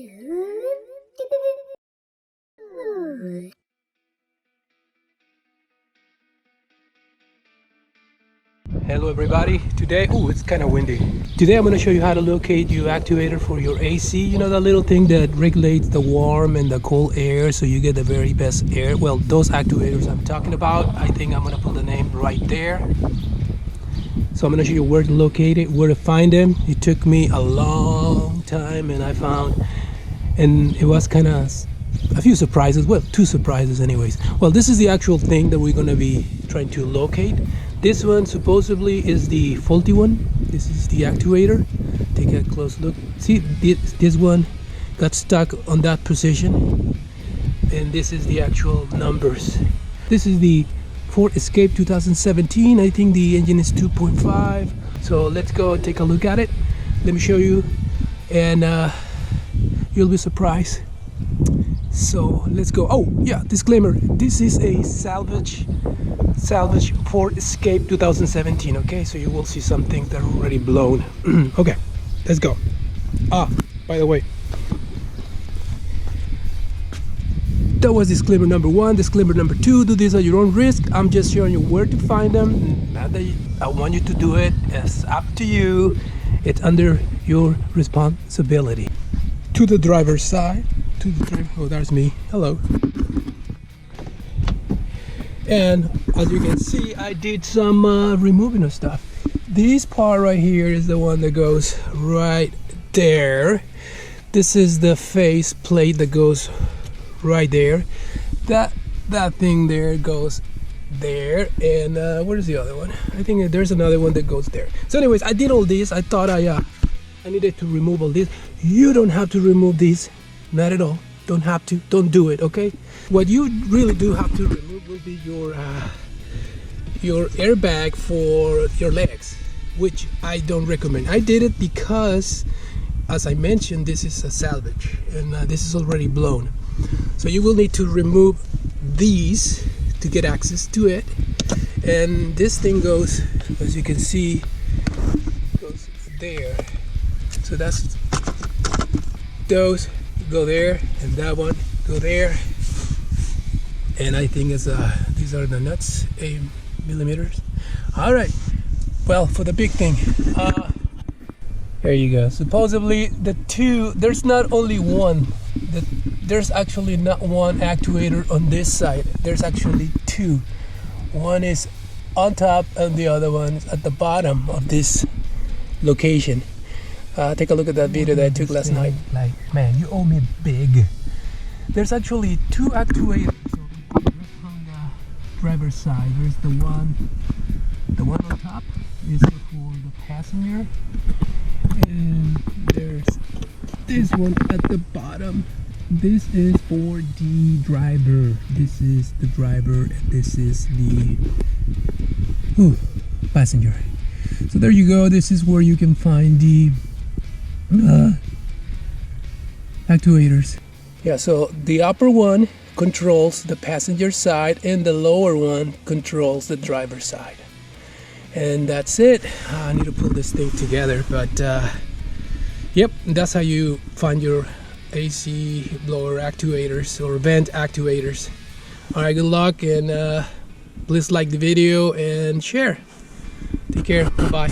Hello everybody, today, it's kind of windy. Today I'm going to show you how to locate your actuator for your AC. You know that little thing that regulates the warm and the cold air so you get the very best air? Well, those actuators I'm talking about, I think I'm going to put the name right there. So I'm going to show you where to locate it, where to find them. It took me a long time and I found, and it was kind of a few surprises, well, 2 surprises anyways. Well, this is the actual thing that we're going to be trying to locate. This one supposedly is the faulty one. This is the actuator. Take a close look. See, this one got stuck on that position, and this is the actual numbers. This is the Ford Escape 2017. I think the engine is 2.5. So let's go take a look at it. Let me show you, and you'll be surprised. So let's go. Oh yeah, disclaimer, this is a salvage Ford Escape 2017. Okay, so you will see some things that are already blown. Okay, let's go. By the way, that was disclaimer number 1. Disclaimer number 2, do this at your own risk. I'm just showing you where to find them. Not that I want you to do it. It's up to you. It's under your responsibility. To the driver's side. Oh, there's me. Hello. And as you can see, I did some removing of stuff. This part right here is the one that goes right there. This is the face plate that goes right there. That thing there goes there. And where's the other one? I think there's another one that goes there. So anyways, I did all this. I thought I needed to remove all this. You don't have to remove these. Not at all. Don't have to. Don't do it, okay? What you really do have to remove will be your airbag for your legs, which I don't recommend. I did it because, as I mentioned, this is a salvage, and this is already blown. So you will need to remove these to get access to it. And this thing goes, as you can see, goes there. So that's those go there, and that one go there. And I think it's these are the nuts, 8 millimeters. All right, well, for the big thing, there you go. Supposedly the 2, there's not only one, there's actually not one actuator on this side. There's actually 2. One is on top and the other one is at the bottom of this location. Take a look at that video that I took last night. Like, man, you owe me big. There's actually 2 actuators on the driver's side. There's the one on top is for the passenger, and there's this one at the bottom. This is for the driver. This is the driver, and this is the passenger. So there you go. This is where you can find the actuators. Yeah, so the upper one controls the passenger side and the lower one controls the driver's side. And that's it. I need to pull this thing together, but yep, that's how you find your AC blower actuators or vent actuators. Alright, good luck, and please like the video and share. Take care. Bye.